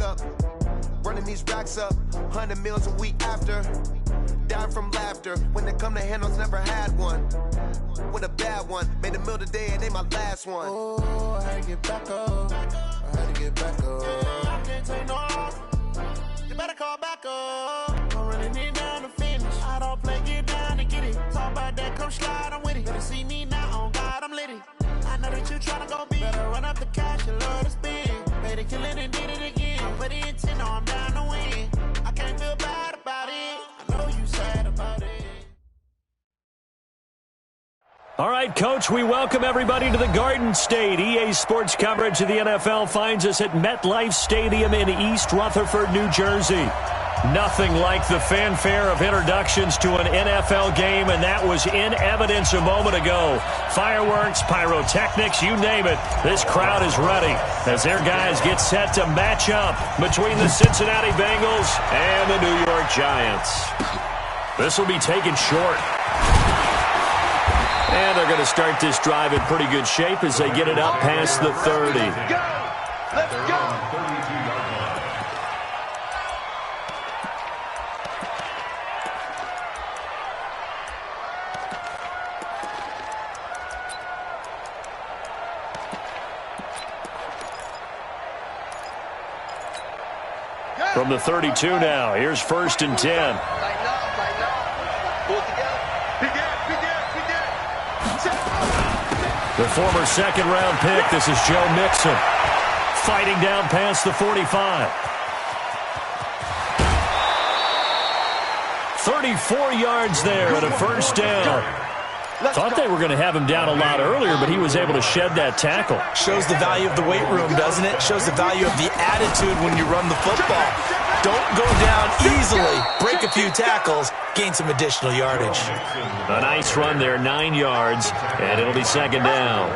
up. Running these racks up, 100 meals a week after. Dying from laughter, when they come to handles, never had one. With a bad one, made a meal today and they my last one. Oh, I had to get back up, I had to get back up. I can't take no off, you better call back up. I'm running it down to finish, I don't play, get down to get it. Talk about that, come slide, I'm with it. Better see me now, on God, I'm litty. I know that you tryna go big, better run up the cash, you love to spend. Made a killing and did it again, put the intent on, I'm down to win. I can't feel bad about it, I know you sad about it. All right, Coach, we welcome everybody to the Garden State. EA Sports coverage of the NFL finds us at MetLife Stadium in East Rutherford, New Jersey. Nothing like the fanfare of introductions to an NFL game, and that was in evidence a moment ago. Fireworks, pyrotechnics, you name it. This crowd is ready as their guys get set to match up between the Cincinnati Bengals and the New York Giants. This will be taken short. And they're going to start this drive in pretty good shape as they get it up past the 30. Let's go! From the 32 now, here's 1st and 10. The former second-round pick, this is Joe Mixon, fighting down past the 45. 34 yards there and a first down. Thought they were going to have him down a lot earlier, but he was able to shed that tackle. Shows the value of the weight room, doesn't it? Shows the value of the attitude when you run the football. Don't go down easily. Break a few tackles. Gain some additional yardage. A nice run there, 9 yards, and it'll be second down.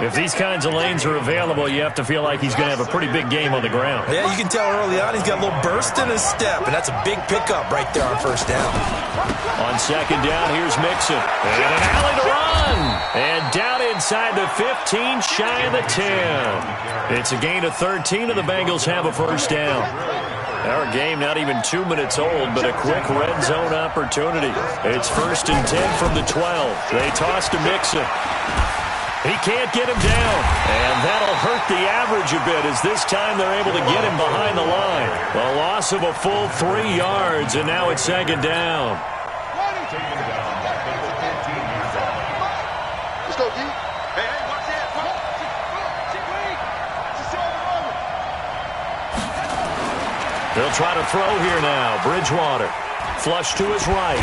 If these kinds of lanes are available, you have to feel like he's going to have a pretty big game on the ground. Yeah, you can tell early on he's got a little burst in his step, and that's a big pickup right there on first down. On second down, here's Mixon. And an alley to run. And down inside the 15, shy of the 10. It's a gain of 13, and the Bengals have a first down. Our game not even 2 minutes old, but a quick red zone opportunity. It's 1st and 10 from the 12. They toss to Mixon. He can't get him down, and that'll hurt the average a bit as this time they're able to get him behind the line. A loss of a full 3 yards, and now it's second down. Let's go, D. Hey, watch that. They'll try to throw here now. Bridgewater. Flush to his right.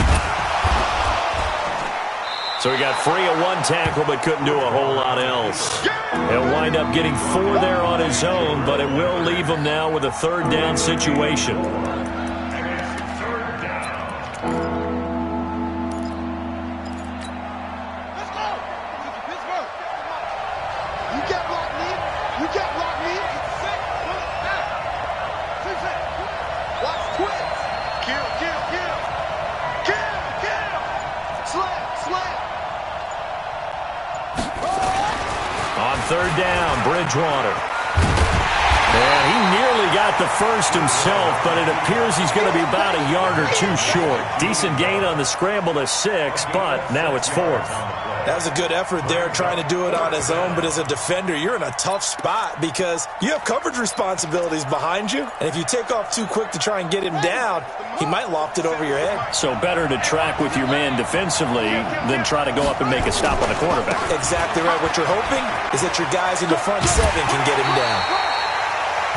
So he got free of one tackle but couldn't do a whole lot else. He'll wind up getting 4 there on his own, but it will leave him now with a third down situation. Third down, Bridgewater. And he nearly got the first himself, but it appears he's going to be about a yard or 2 short. Decent gain on the scramble to 6, but now it's 4th. That was a good effort there, trying to do it on his own, but as a defender, you're in a tough spot because you have coverage responsibilities behind you, and if you take off too quick to try and get him down, he might loft it over your head. So better to track with your man defensively than try to go up and make a stop on the quarterback. Exactly right. What you're hoping is that your guys in the front 7 can get him down.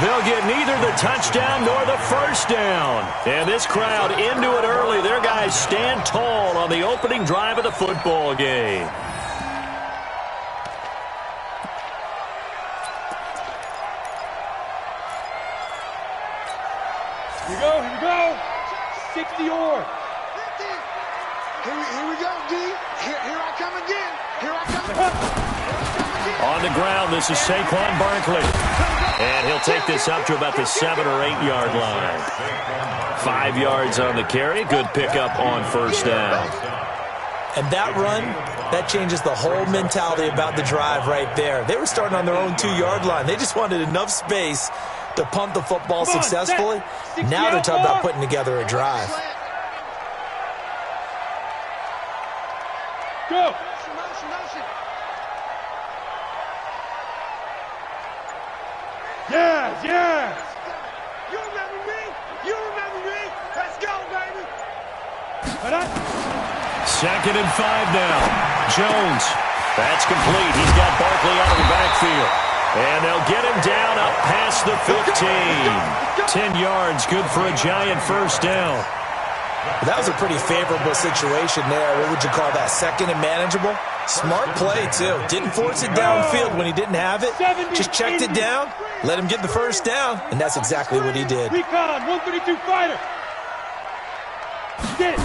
They'll get neither the touchdown nor the first down. And this crowd into it early. Their guys stand tall on the opening drive of the football game. Here we go. 60 or. Here we go, D. Here I come again. Here I come again. On the ground, this is Saquon Barkley. And he'll take this up to about the 7 or 8 yard line. 5 yards on the carry. Good pickup on first down. And that run, that changes the whole mentality about the drive right there. They were starting on their own 2 yard line. They just wanted enough space to punt the football successfully. Now they're talking about putting together a drive. Go. Yes, yes. You remember me? You remember me? Let's go, baby. Second and 5 now. Jones. That's complete. He's got Barkley out of the backfield. And they'll get him down up past the 15. 10 yards, good for a Giant first down. That was a pretty favorable situation there. What would you call that? Second and manageable? Smart play, too. Didn't force it downfield when he didn't have it. Just checked it down, let him get the first down, and that's exactly what he did. Recon, 132 fighter. Get it.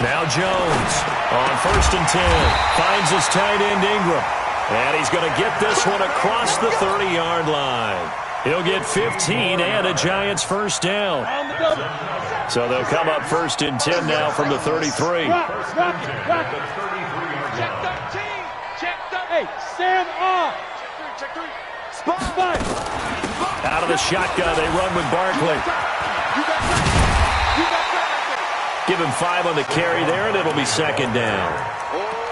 Now Jones on first and 10. Finds his tight end Ingram. And he's going to get this one across the 30-yard line. He'll get 15 and a Giants first down. On the double. So they'll come up first and 10 now from the 33. Rock it. Check 13. Check 13. Hey, Sam off. Check 3. Spot. Out of the shotgun, they run with Barkley. You got that. Give him 5 on the carry there, and it'll be second down.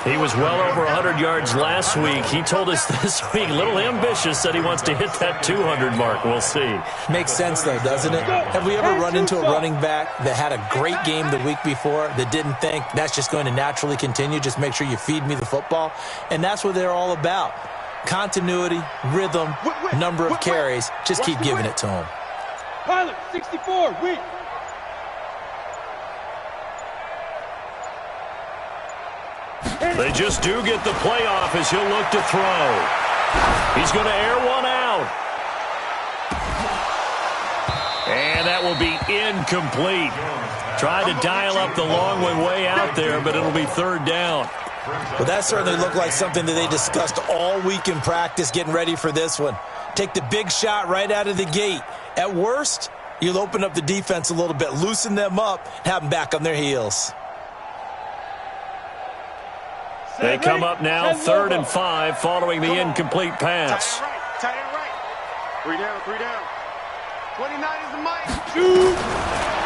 He was well over 100 yards last week. He told us this week, a little ambitious, said he wants to hit that 200 mark. We'll see. Makes sense, though, doesn't it? Have we ever run into a running back that had a great game the week before that didn't think that's just going to naturally continue? Just make sure you feed me the football. And that's what they're all about. Continuity, rhythm, number of carries. Just keep giving it to him. Pilot, 64, weak. They just do get the playoff as he'll look to throw. He's going to air one out. And that will be incomplete. Tried to dial up the long way out there, but it'll be third down. Well, that certainly looked like something that they discussed all week in practice getting ready for this one. Take the big shot right out of the gate. At worst, you'll open up the defense a little bit, loosen them up, have them back on their heels. They come up now, third and 5, following the incomplete pass. Tight end right. 3 down, 3 down. 29 is the mic.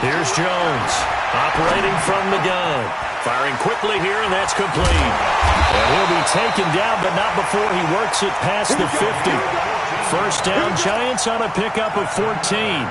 Here's Jones, operating from the gun. Firing quickly here, and that's complete. And he'll be taken down, but not before he works it past the 50. First down, Giants on a pickup of 14.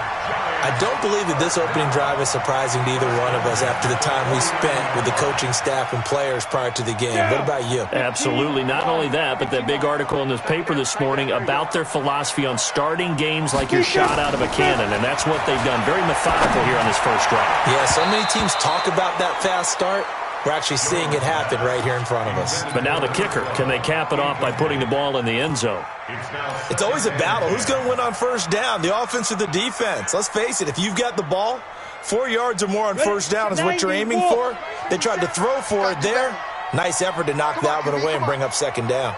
I don't believe that this opening drive is surprising to either one of us after the time we spent with the coaching staff and players prior to the game. What about you? Absolutely. Not only that, but that big article in this paper this morning about their philosophy on starting games like you're shot out of a cannon, and that's what they've done. Very methodical here on this first drive. Yeah, so many teams talk about that fast start. We're actually seeing it happen right here in front of us. But now the kicker. Can they cap it off by putting the ball in the end zone? It's always a battle. Who's going to win on first down, the offense or the defense? Let's face it, if you've got the ball, 4 yards or more on first down is what you're aiming for. They tried to throw for it there. Nice effort to knock that one away and bring up second down.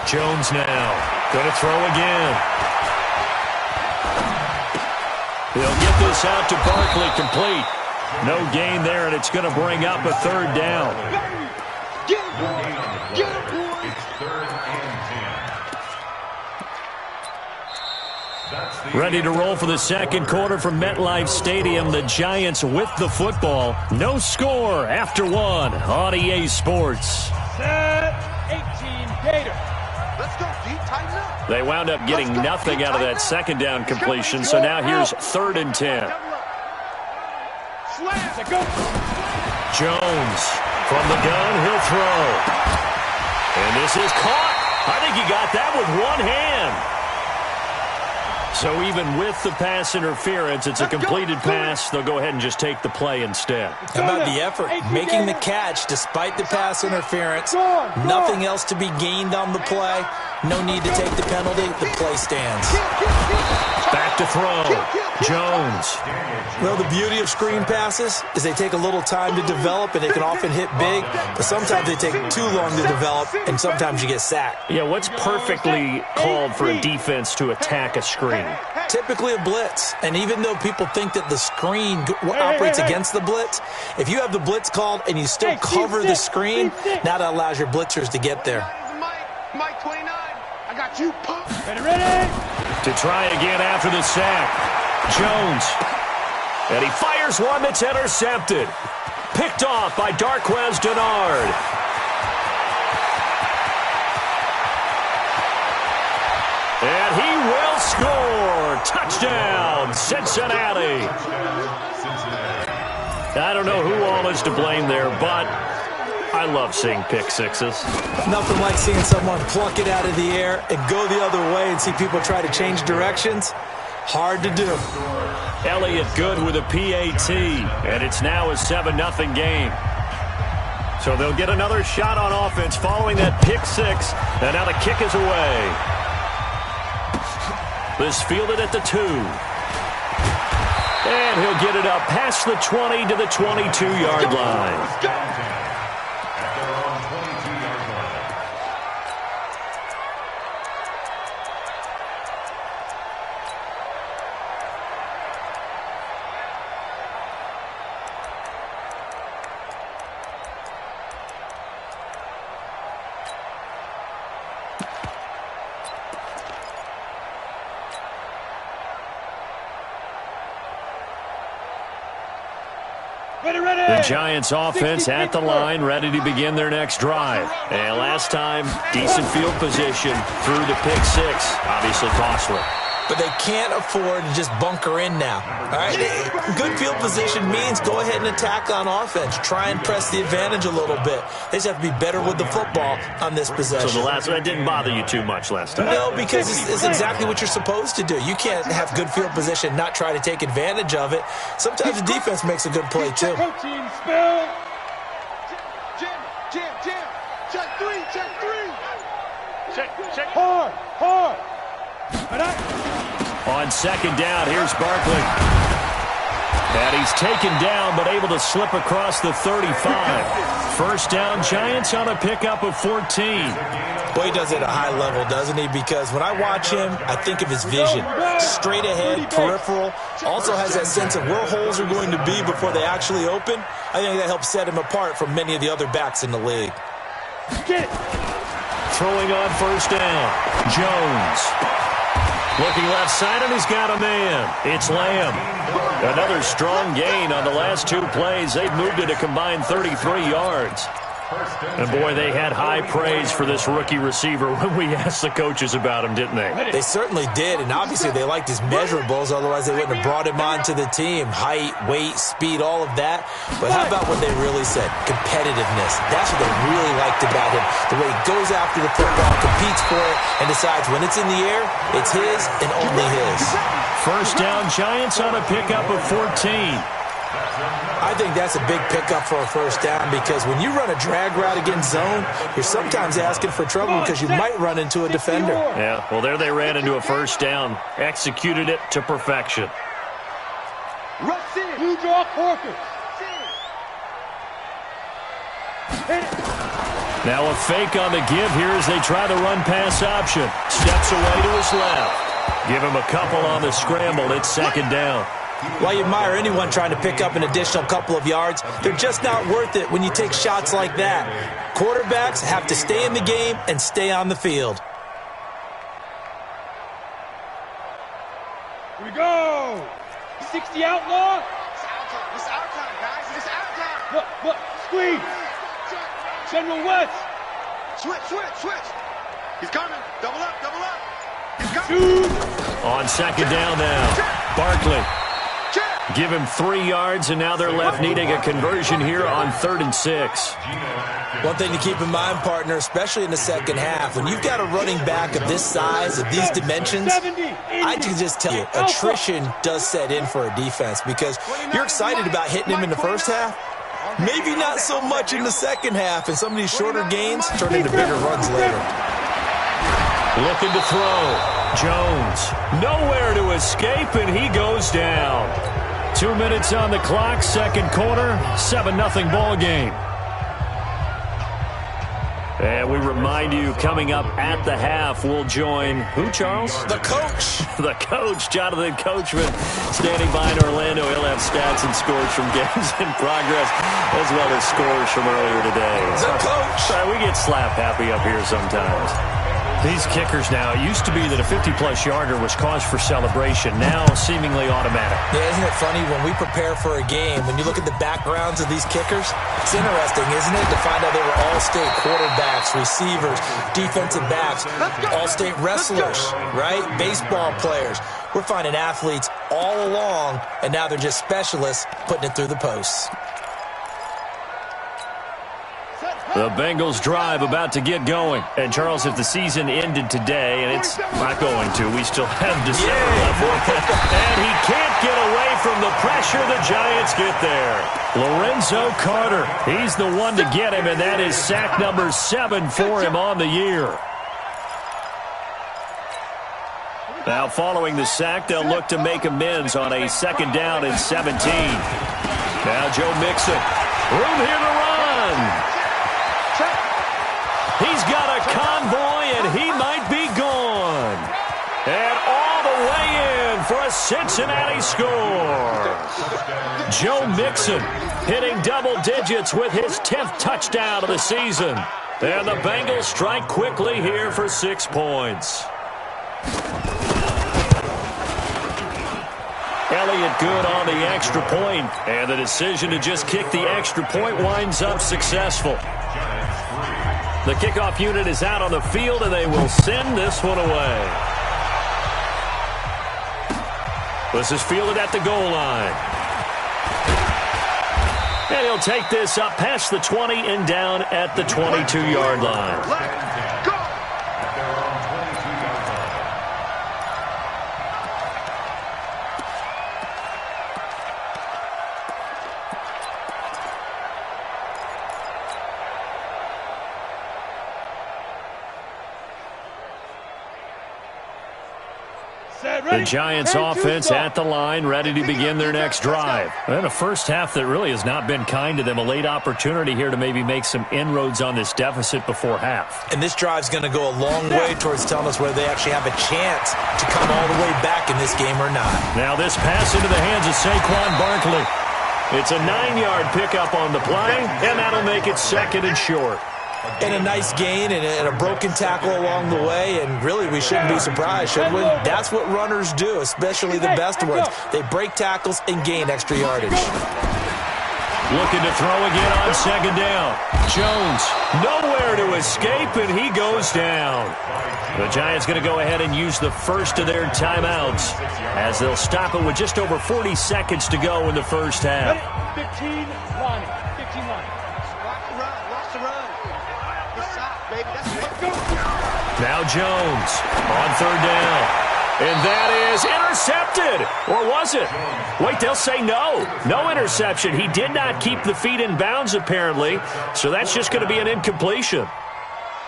Jones now. Going to throw again. He'll get this out to Barkley, complete. No gain there, and it's going to bring up a third down. Ready to roll for the second quarter from MetLife Stadium. The Giants with the football. No score after 1 on EA Sports. Set, 18, Gator. Let's go, D. Tighten up. They wound up getting nothing out of that second down completion, so now here's third and 10. Jones from the gun, he'll throw. And this is caught. I think he got that with one hand. So even with the pass interference, it's a completed pass. They'll go ahead and just take the play instead. How about the effort? Making the catch despite the pass interference. Nothing else to be gained on the play. No need to take the penalty. The play stands. Back to throw. Jones. Well, the beauty of screen passes is they take a little time to develop, and they can often hit big, but sometimes they take too long to develop, and sometimes you get sacked. Yeah, what's perfectly called for a defense to attack a screen? Typically a blitz, and even though people think that the screen operates against the blitz, if you have the blitz called and you still cover the screen, now that allows your blitzers to get there. Mike 29. I got you, punk. Ready? To try again after the sack. Jones. And he fires one that's intercepted. Picked off by Darquez Dennard. And he will score. Touchdown, Cincinnati. I don't know who all is to blame there, but I love seeing pick sixes. Nothing like seeing someone pluck it out of the air and go the other way and see people try to change directions. Hard to do. Elliott good with a PAT, and it's now a 7-0 game. So they'll get another shot on offense following that pick six, and now the kick is away. This fielded at the 2. And he'll get it up past the 20 to the 22-yard line. The Giants offense at the line, ready to begin their next drive. And last time, decent field position through the pick six. Obviously costly. But they can't afford to just bunker in now. All right, good field position means go ahead and attack on offense. Try and press the advantage a little bit. They just have to be better with the football on this possession. So the last one didn't bother you too much last time? No, because it's exactly what you're supposed to do. You can't have good field position, not try to take advantage of it. Sometimes the defense makes a good play, too. Protein spill. Jam. Check three. Check. Hard. On second down, here's Barkley. And he's taken down, but able to slip across the 35. First down, Giants on a pickup of 14. Boy, he does it at a high level, doesn't he? Because when I watch him, I think of his vision. Straight ahead, peripheral. Also has that sense of where holes are going to be before they actually open. I think that helps set him apart from many of the other backs in the league. Throwing on first down, Jones. Looking left side, and he's got a man. It's Lamb. Another strong gain on the last 2 plays. They've moved it a combined 33 yards. And, boy, they had high praise for this rookie receiver when we asked the coaches about him, didn't they? They certainly did, and obviously they liked his measurables. Otherwise, they wouldn't have brought him onto the team. Height, weight, speed, all of that. But how about what they really said? Competitiveness. That's what they really liked about him. The way he goes after the football, competes for it, and decides when it's in the air, it's his and only his. First down, Giants on a pickup of 14. I think that's a big pickup for a first down because when you run a drag route against zone, you're sometimes asking for trouble because you might run into a defender. Yeah, well, there they ran into a first down. Executed it to perfection. Blue draw Corker. Now a fake on the give here as they try the run pass option. Steps away to his left. Give him a couple on the scramble. It's second down. While you admire anyone trying to pick up an additional couple of yards, they're just not worth it when you take shots like that. Quarterbacks have to stay in the game and stay on the field. Here we go. 60 outlaw. It's our time, guys. It's our time. Look. Squeeze. General West. Switch. He's coming. Double up. He's coming. Shoot. On second down now. Barkley. Give him 3 yards, and now they're left needing a conversion here on 3rd and 6. One thing to keep in mind, partner, especially in the second half, when you've got a running back of this size, of these dimensions, I can just tell you, attrition does set in for a defense because you're excited about hitting him in the first half. Maybe not so much in the second half, and some of these shorter gains turn into bigger runs later. Looking to throw. Jones. Nowhere to escape, and he goes down. 2 minutes on the clock, second quarter, 7-0 ball game. And we remind you, coming up at the half, we'll join who, Charles? The coach. The coach, Jonathan Coachman, standing by in Orlando. He'll have stats and scores from games in progress, as well as scores from earlier today. The coach. We get slap happy up here sometimes. These kickers now, it used to be that a 50-plus yarder was cause for celebration. Now, seemingly automatic. Yeah, isn't it funny when we prepare for a game, when you look at the backgrounds of these kickers, it's interesting, isn't it, to find out they were all-state quarterbacks, receivers, defensive backs, all-state wrestlers, right? Baseball players. We're finding athletes all along, and now they're just specialists putting it through the posts. The Bengals drive about to get going. And, Charles, if the season ended today, and it's not going to, we still have December left. And he can't get away from the pressure. The Giants get there. Lorenzo Carter, he's the one to get him, and that is sack number 7 for him on the year. Now, following the sack, they'll look to make amends on a 2nd down and 17. Now, Joe Mixon. Room here to run. He's got a convoy, and he might be gone. And all the way in for a Cincinnati score. Joe Mixon hitting double digits with his 10th touchdown of the season. And the Bengals strike quickly here for 6 points. Elliott good on the extra point, and the decision to just kick the extra point winds up successful. The kickoff unit is out on the field, and they will send this one away. This is fielded at the goal line. And he'll take this up past the 20 and down at the 22-yard line. The Giants offense at the line, ready to begin their next drive. And a first half that really has not been kind to them. A late opportunity here to maybe make some inroads on this deficit before half. And this drive's going to go a long way towards telling us whether they actually have a chance to come all the way back in this game or not. Now this pass into the hands of Saquon Barkley. It's a 9-yard pickup on the play, and that'll make it 2nd and short. And a nice gain and a broken tackle along the way, and really we shouldn't be surprised, should we? That's what runners do, especially the best ones. They break tackles and gain extra yardage. Looking to throw again on 2nd down. Jones nowhere to escape, and he goes down. The Giants going to go ahead and use the first of their timeouts as they'll stop it with just over 40 seconds to go in the first half. 15 line. 15 line. Now Jones on 3rd down. And that is intercepted. Or was it? Wait, they'll say no. No interception. He did not keep the feet in bounds, apparently. So that's just going to be an incompletion.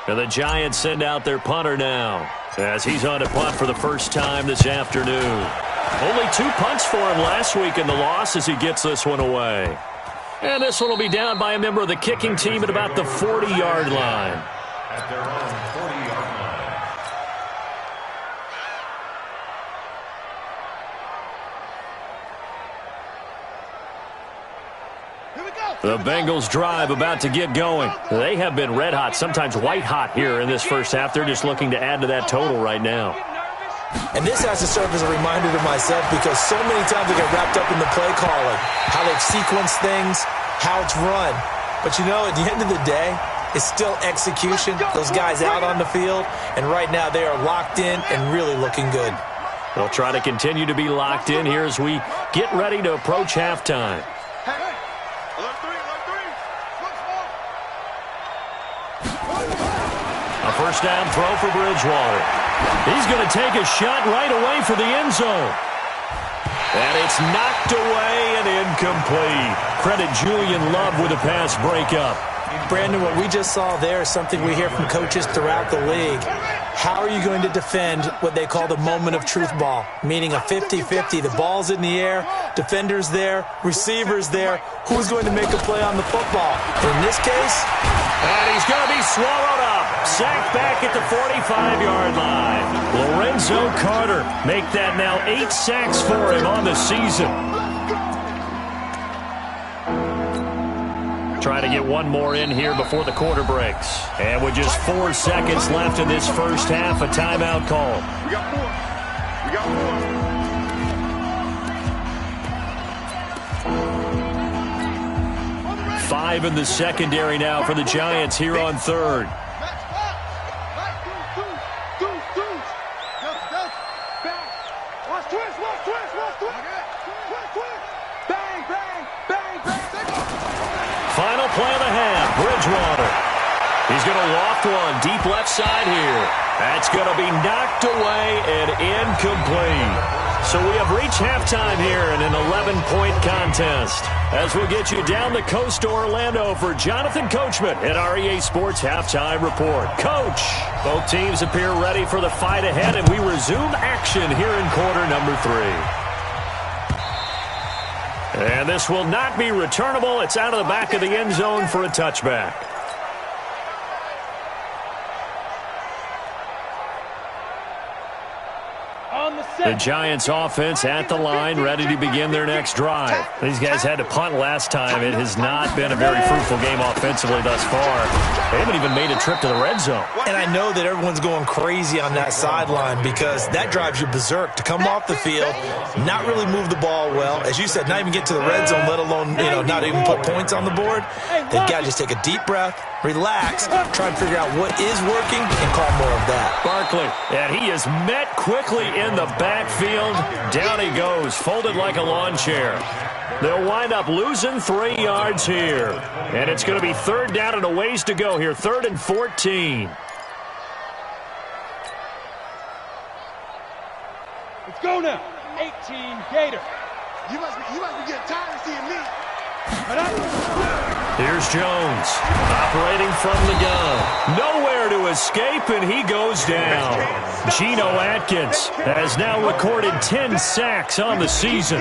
And the Giants send out their punter now as he's on to punt for the first time this afternoon. Only 2 punts for him last week in the loss as he gets this one away. And this one will be down by a member of the kicking team at about the 40-yard line. At their own 40-yard line. The Bengals drive about to get going. They have been red hot, sometimes white hot here in this first half. They're just looking to add to that total right now. And this has to serve as a reminder to myself because so many times I get wrapped up in the play calling, how they've sequenced things, how it's run. But you know, at the end of the day, it's still execution. Those guys out on the field, and right now they are locked in and really looking good. They'll try to continue to be locked in here as we get ready to approach halftime. A first down throw for Bridgewater. He's going to take a shot right away for the end zone. And it's knocked away and incomplete. Credit Julian Love with a pass breakup. Brandon, what we just saw there is something we hear from coaches throughout the league. How are you going to defend what they call the moment of truth ball, meaning a 50-50? The ball's in the air, defenders there, receivers there. Who's going to make a play on the football? In this case, and he's going to be swallowed up. Sacked back at the 45-yard line. Lorenzo Carter make that now 8 sacks for him on the season. trying to get one more in here before the quarter breaks. And with just 4 seconds left in this first half, a timeout call. We got 4. We got 4. 5 in the secondary now for the Giants here on third. Final play of the half, Bridgewater. He's going to loft one deep left side here. That's going to be knocked away and incomplete. So we have reached halftime here in an 11-point contest. As we'll get you down the coast to Orlando for Jonathan Coachman at our EA Sports Halftime Report. Coach, both teams appear ready for the fight ahead, and we resume action here in quarter number 3. And this will not be returnable. It's out of the back of the end zone for a touchback. The Giants offense at the line, ready to begin their next drive. These guys had to punt last time. It has not been a very fruitful game offensively thus far. They haven't even made a trip to the red zone. And I know that everyone's going crazy on that sideline because that drives you berserk to come off the field, not really move the ball well. As you said, not even get to the red zone, let alone, not even put points on the board. They've got to just take a deep breath, relax, try and figure out what is working, and call more of that. Barkley, and he is met quickly in the backfield. Down he goes, folded like a lawn chair. They'll wind up losing 3 yards here. And it's going to be third down and a ways to go here, 3rd and 14. Let's go now. 18 Gator. You must be getting tired of seeing me. Here's Jones, operating from the gun. Nowhere to escape, and he goes down. Geno Atkins has now recorded 10 sacks on the season.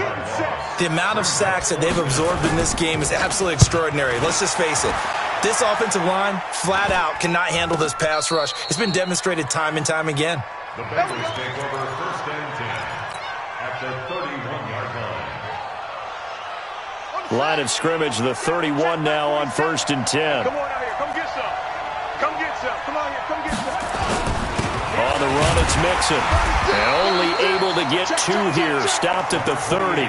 The amount of sacks that they've absorbed in this game is absolutely extraordinary. Let's just face it. This offensive line, flat out, cannot handle this pass rush. It's been demonstrated time and time again. The Bengals take over 1st and 10 at the 31-yard line. Line of scrimmage, the 31 now on 1st and 10. Come on out here. Come get some. Come get some. Come on here. Come get some. On the run, it's Mixon. And only able to get 2 here. Stopped at the 30.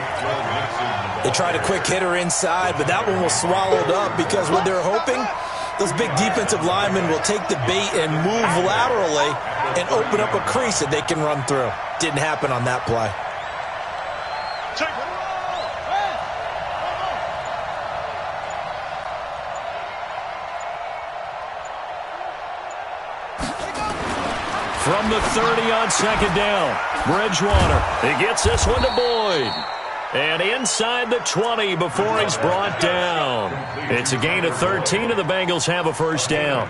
They tried a quick hitter inside, but that one was swallowed up because what they're hoping, those big defensive linemen will take the bait and move laterally and open up a crease that they can run through. Didn't happen on that play. From the 30 on 2nd down, Bridgewater. He gets this one to Boyd. And inside the 20 before he's brought down. It's a gain of 13, and the Bengals have a 1st down.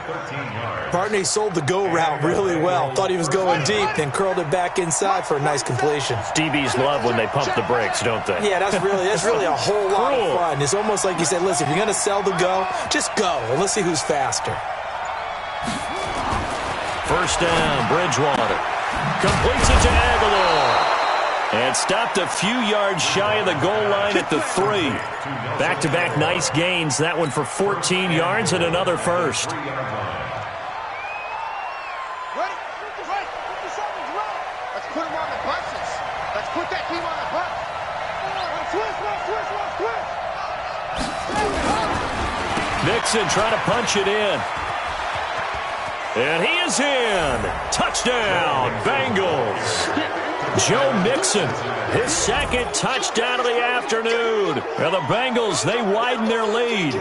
Partney sold the go route really well. Thought he was going deep, then curled it back inside for a nice completion. DBs love when they pump the brakes, don't they? Yeah, that's really a whole lot of fun. It's almost like you said, listen, if you're going to sell the go, just go. And let's see who's faster. 1st down, Bridgewater. Completes it to Aguilar. And stopped a few yards shy of the goal line at the 3. Back-to-back nice gains. That one for 14 yards and another 1st. Let's put him on the buses. Let's put that team on the bus. Mixon trying to punch it in. And he is in. Touchdown, Bengals. Joe Mixon, his 2nd touchdown of the afternoon. And the Bengals, they widen their lead.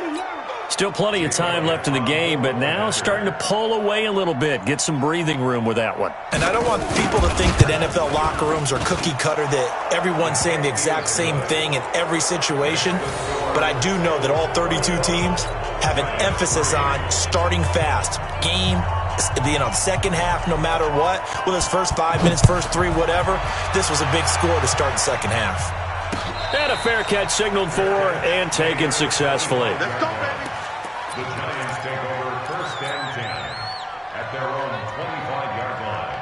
Still plenty of time left in the game, but now starting to pull away a little bit. Get some breathing room with that one. And I don't want people to think that NFL locker rooms are cookie cutter, that everyone's saying the exact same thing in every situation. But I do know that all 32 teams have an emphasis on starting fast. Game, the second half, no matter what, whether it's first 5 minutes, first 3, whatever, this was a big score to start the second half. And a fair catch signaled for and taken successfully. Let's go, baby. The Giants take over 1st and 10 at their own 25-yard line.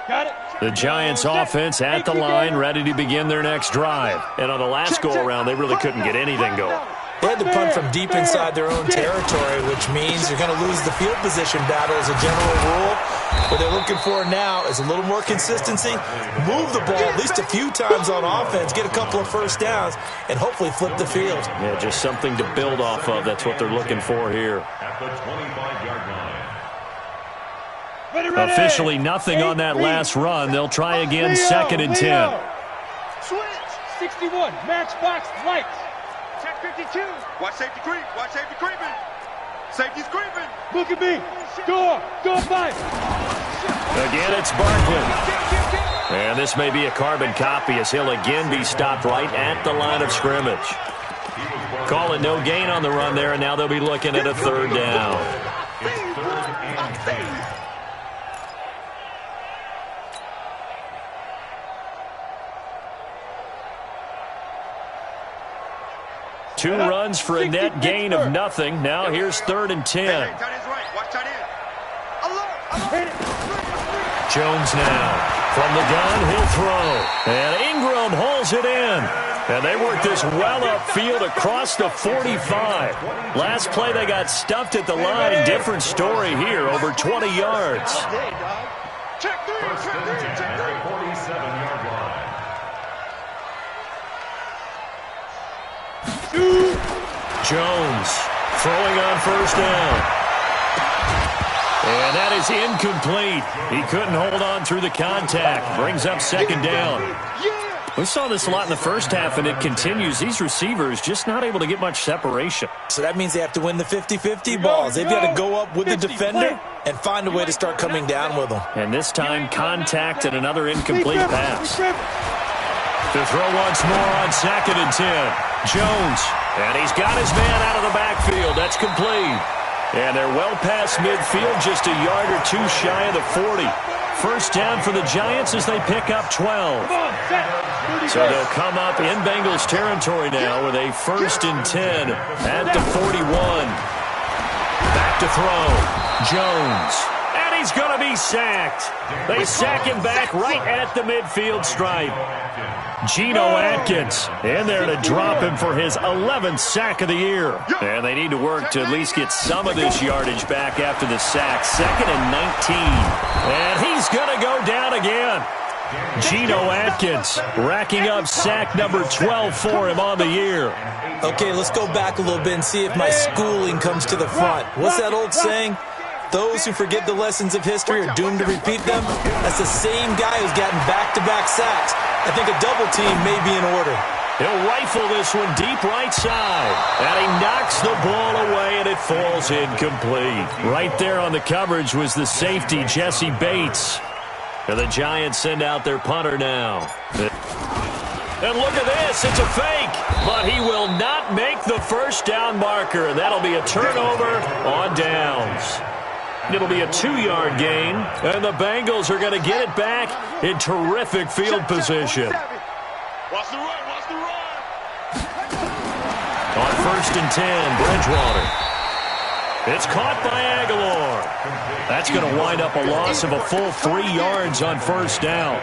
Got it. The Giants offense at the line, ready to begin their next drive. And on the last go-around, they really couldn't get anything going. They had to punt from deep inside their own territory, which means you're going to lose the field position battle as a general rule. What they're looking for now is a little more consistency, move the ball at least a few times on offense, get a couple of first downs, and hopefully flip the field. Yeah, just something to build off of. That's what they're looking for here. At the 25-yard line. Ready. Officially nothing on that last run. They'll try again, 2nd and 10. Switch. 61. Matchbox lights. Check 52. Watch safety creep. Watch safety creeping. Safety's creeping. Look at me. Door 5. Again, it's Barkley. And this may be a carbon copy as he'll again be stopped right at the line of scrimmage. Call it no gain on the run there, and now they'll be looking at a 3rd down. It's 3rd and 10. Two runs for a net gain of nothing. Now here's 3rd and 10. Tight end's right. Watch tight end. Alert. Jones now. From the gun, he'll throw. And Ingram holds it in. And they work this well upfield across the 45. Last play, they got stuffed at the line. Different story here, over 20 yards. Check 3. First and 10 at the 47-yard line. Jones throwing on 1st down. And that is incomplete. He couldn't hold on through the contact. Brings up 2nd down. We saw this a lot in the first half, and it continues. These receivers just not able to get much separation. So that means they have to win the 50-50 balls. They've got to go up with the defender and find a way to start coming down with them. And this time, contact and another incomplete pass. To throw once more on 2nd and 10. Jones. And he's got his man out of the backfield. That's complete. And they're well past midfield, just a yard or two shy of the 40. First down for the Giants as they pick up 12. So they'll come up in Bengals territory now with a 1st and 10 at the 41. Back to throw. Jones. And he's going to be sacked. They sack him back right at the midfield stripe. Geno Atkins in there to drop him for his 11th sack of the year. And they need to work to at least get some of this yardage back after the sack. 2nd and 19. And he's going to go down again. Geno Atkins racking up sack number 12 for him on the year. Okay, let's go back a little bit and see if my schooling comes to the front. What's that old saying? Those who forget the lessons of history are doomed to repeat them. That's the same guy who's gotten back-to-back sacks. I think a double team may be in order. He'll rifle this one deep right side. And he knocks the ball away, and it falls incomplete. Right there on the coverage was the safety, Jesse Bates. And the Giants send out their punter now. And look at this. It's a fake. But he will not make the first down marker. And that'll be a turnover on downs. It'll be a 2-yard gain, and the Bengals are going to get it back in terrific field position. Watch the run. Watch the run. On 1st and 10, Bridgewater. It's caught by Aguilar. That's going to wind up a loss of a full 3 yards on 1st down.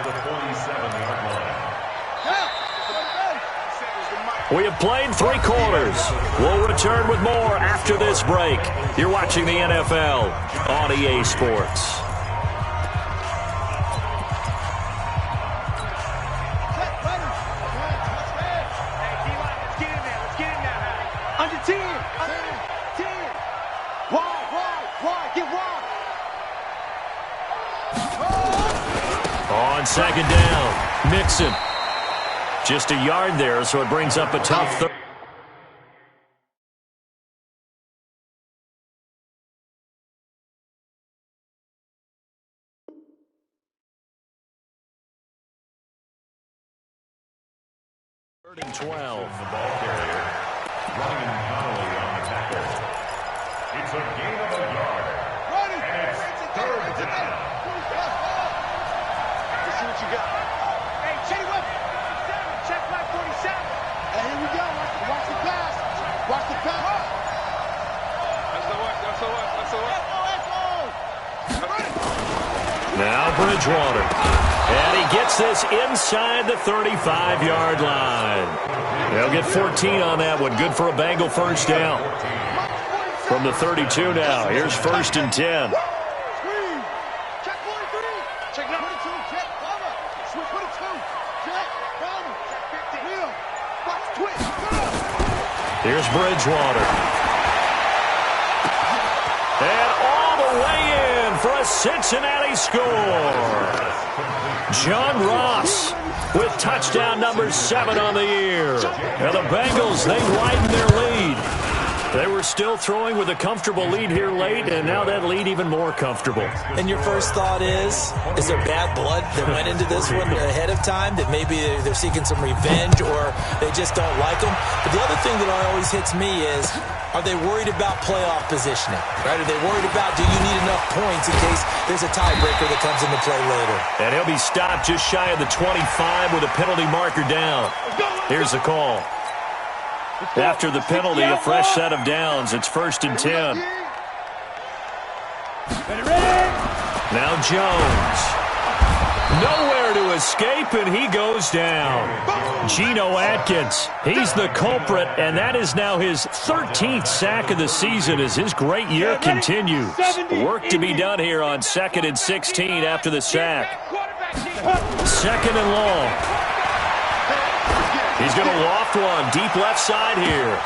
We have played 3 quarters. We'll return with more after this break. You're watching the NFL on EA Sports. Under 10. 10. Wide. Get wide. On 2nd down, Mixon. Just a yard there, so it brings up a tough third. Third and 12. The ball carrier. Ryan Connolly on the tackle. It's a gain of a yard. And it's 3rd down. Let's see what you got. Hey, check it. Check my 47. Hey, here we go. Watch the pass. Watch the pass. Now Bridgewater. And he gets this inside the 35-yard line. They'll get 14 on that one. Good for a Bengal first down. From the 32 now. Here's 1st and 10. Here's Bridgewater. And all the way in for a Cincinnati score. John Ross with touchdown number 7 on the year. And the Bengals, they widen their lead. They were still throwing with a comfortable lead here late, and now that lead even more comfortable. And your first thought is there bad blood that went into this one ahead of time, that maybe they're seeking some revenge or they just don't like them? But the other thing that always hits me is, are they worried about playoff positioning? Right? Are they worried about, do you need enough points in case there's a tiebreaker that comes into play later? And he'll be stopped just shy of the 25 with a penalty marker down. Here's the call. After the penalty, a fresh set of downs. It's 1st and 10. Now Jones. Nowhere to escape, and he goes down. Geno Atkins, he's the culprit, and that is now his 13th sack of the season as his great year continues. Work to be done here on 2nd and 16 after the sack. 2nd and long. He's going to loft one deep left side here.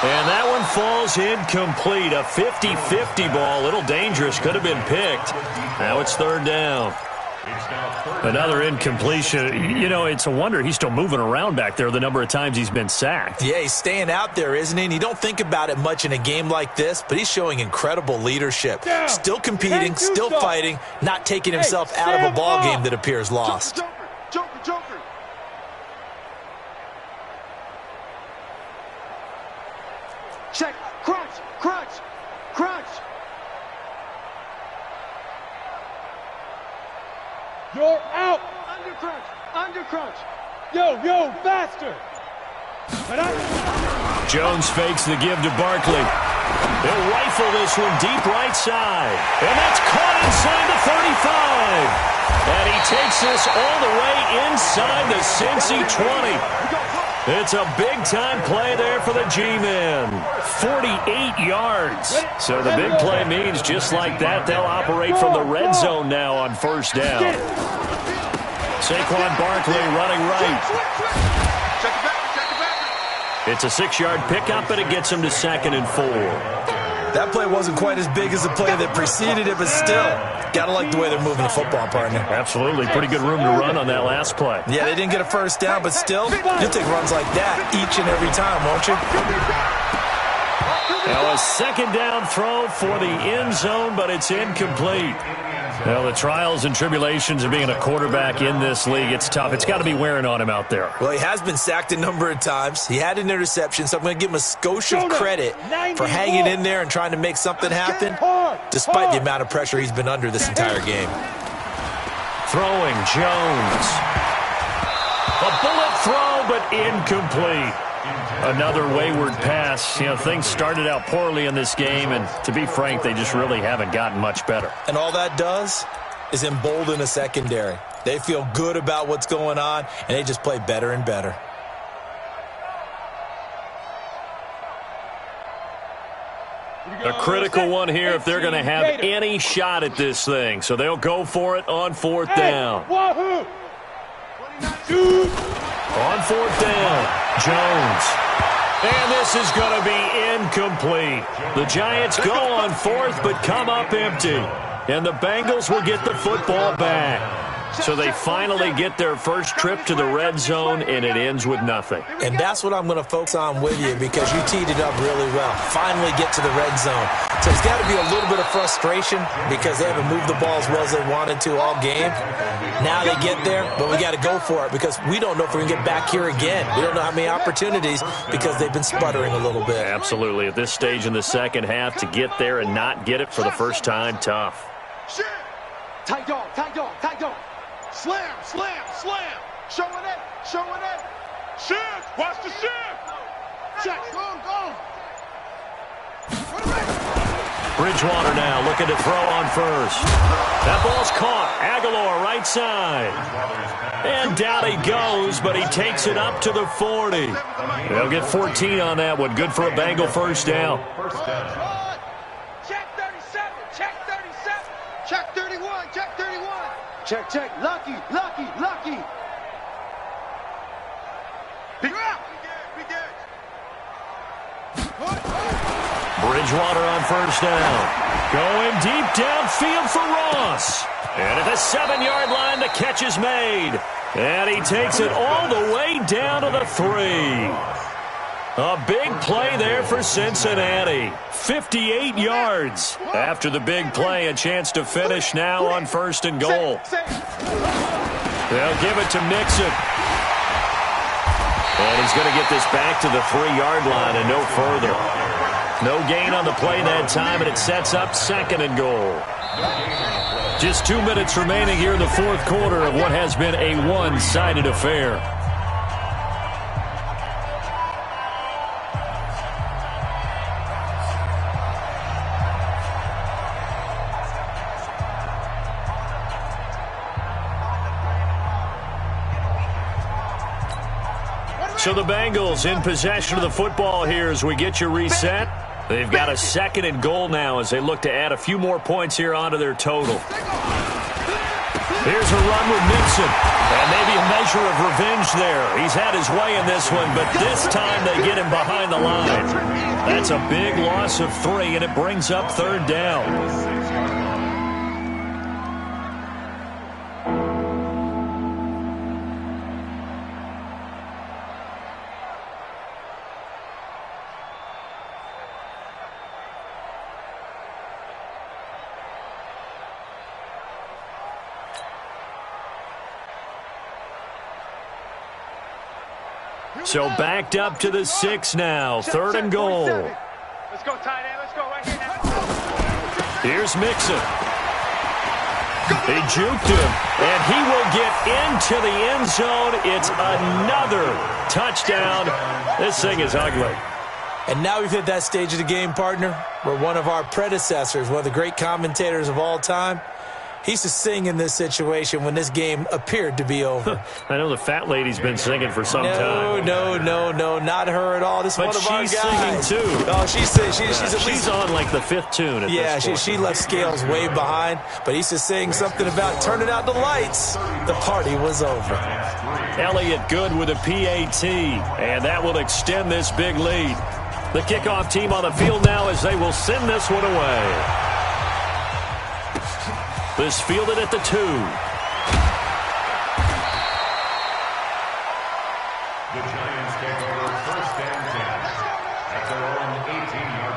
And that one falls incomplete. A 50-50 ball. A little dangerous. Could have been picked. Now it's 3rd down. Another incompletion. You know, it's a wonder he's still moving around back there the number of times he's been sacked. Yeah, he's staying out there, isn't he? And you don't think about it much in a game like this, but he's showing incredible leadership. Still competing, still fighting, not taking himself out of a ball game that appears lost. Joker. Check. Crunch. You're out. Under crunch. Yo, faster. Jones fakes the give to Barkley. They'll rifle this one deep right side. And that's caught inside the 35. And he takes this all the way inside the Cincy 20. It's a big-time play there for the G-men. 48 yards. So the big play means just like that, they'll operate from the red zone now on 1st down. Saquon Barkley running right. It's a 6-yard pickup, and it gets him to 2nd and 4. That play wasn't quite as big as the play that preceded it, but still, got to like the way they're moving the football, partner. Absolutely. Pretty good room to run on that last play. Yeah, they didn't get a 1st down, but still, you'll take runs like that each and every time, won't you? Now a 2nd down throw for the end zone, but it's incomplete. Well, the trials and tribulations of being a quarterback in this league, it's tough. It's got to be wearing on him out there. Well, he has been sacked a number of times. He had an interception, so I'm going to give him a skosh of credit for hanging in there and trying to make something happen, despite the amount of pressure he's been under this entire game. Throwing, Jones. A bullet throw, but incomplete. Another wayward pass. You know, things started out poorly in this game, and to be frank, they just really haven't gotten much better. And all that does is embolden a secondary. They feel good about what's going on, and they just play better and better. A critical one here if they're going to have any shot at this thing. So they'll go for it on 4th down. Wahoo! On 4th down, Jones. And this is going to be incomplete. The Giants go on 4th but come up empty. And the Bengals will get the football back. So they finally get their first trip to the red zone, and it ends with nothing. And that's what I'm going to focus on with you, because you teed it up really well. Finally get to the red zone. So there's got to be a little bit of frustration because they haven't moved the ball as well as they wanted to all game. Now they get there, but we got to go for it because we don't know if we can get back here again. We don't know how many opportunities because they've been sputtering a little bit. Absolutely. At this stage in the second half, to get there and not get it for the first time, tough. Tight dog. Slam. Showing it. Shift. Watch the shift. Check. Go. Bridgewater now looking to throw on first. That ball's caught. Aguilar right side. And down he goes, but he takes it up to the 40. They'll get 14 on that one. Good for a Bengal first down. Check 37. Check 37. Check 31. Check 31. Check, check. Lucky, lucky, lucky. You're out. We did. Bridgewater on first down. Going deep downfield for Ross. And at the 7-yard line, the catch is made. And he takes it all the way down to the 3. A big play there for Cincinnati. 58 yards. After the big play, a chance to finish now on 1st and goal. They'll give it to Mixon. And he's going to get this back to the 3-yard line and no further. No gain on the play that time, and it sets up 2nd and goal. Just 2 minutes remaining here in the 4th quarter of what has been a one-sided affair. So the Bengals in possession of the football here as we get you reset. They've got a 2nd and goal now as they look to add a few more points here onto their total. Here's a run with Mixon. And maybe a measure of revenge there. He's had his way in this one, but this time they get him behind the line. That's a big loss of 3, and it brings up 3rd down. So backed up to the 6 now. 3rd and goal. Let's go, tight end. Let's go right here now. Here's Mixon. They juked him, and he will get into the end zone. It's another touchdown. This thing is ugly. And now we've hit that stage of the game, partner, where one of our predecessors, one of the great commentators of all time, he used to sing in this situation when this game appeared to be over. I know the fat lady's been singing for some time. No, not her at all. This is one of our guys. But she's singing, too. Oh, she's at least... She's on, like, the 5th tune at this point. She left Scales way behind, but he used to sing something about turning out the lights. The party was over. Elliott good with a PAT, and that will extend this big lead. The kickoff team on the field now as they will send this one away. This fielded at the 2. The Giants take over 1st and 10 at their own 18-yard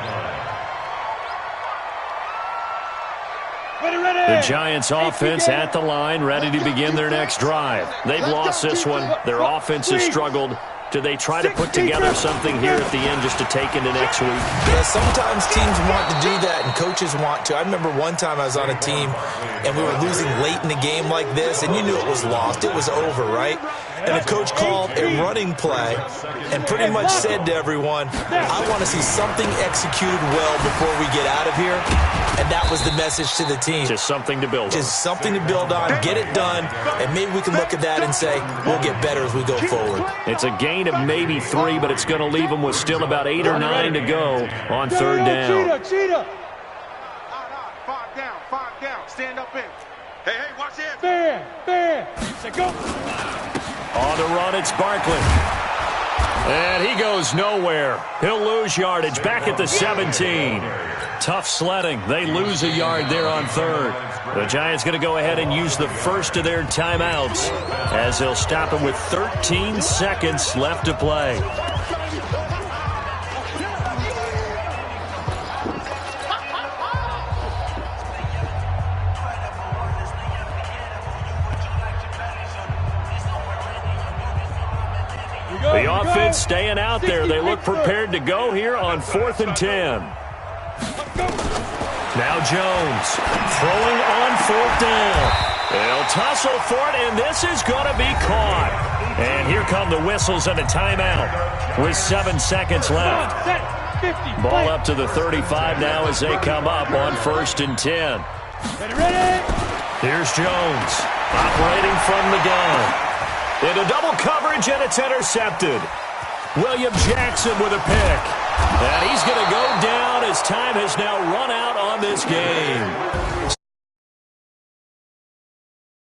line. Ready. The Giants offense at the line, ready to begin their next drive. They've lost this one. Their offense has struggled. Do they try to put together something here at the end just to take into next week? Yeah, sometimes teams want to do that and coaches want to. I remember one time I was on a team and we were losing late in the game like this, and you knew it was lost. It was over, right? And the coach called a running play and pretty much said to everyone, I want to see something executed well before we get out of here. And that was the message to the team. Just something to build on. Just something to build on, get it done, and maybe we can look at that and say, we'll get better as we go forward. It's a gain of maybe 3, but it's going to leave them with still about 8 or 9 to go on 3rd down. Cheetah. 5 down. Stand up in. Hey, watch it. Fair. Say go. On the run, it's Barkley. And he goes nowhere. He'll lose yardage back at the 17. Tough sledding. They lose a yard there on 3rd. The Giants going to go ahead and use the first of their timeouts as they'll stop him with 13 seconds left to play. The offense staying out there. They look prepared to go here on 4th and 10. Now Jones throwing on 4th down. They'll tussle for it, and this is going to be caught. And here come the whistles and a timeout with 7 seconds left. 50. Ball up to the 35 now as they come up on 1st and 10. Ready. Here's Jones operating from the gun. Into double coverage, and it's intercepted. William Jackson with a pick. And he's going to go down as time has now run out on this game.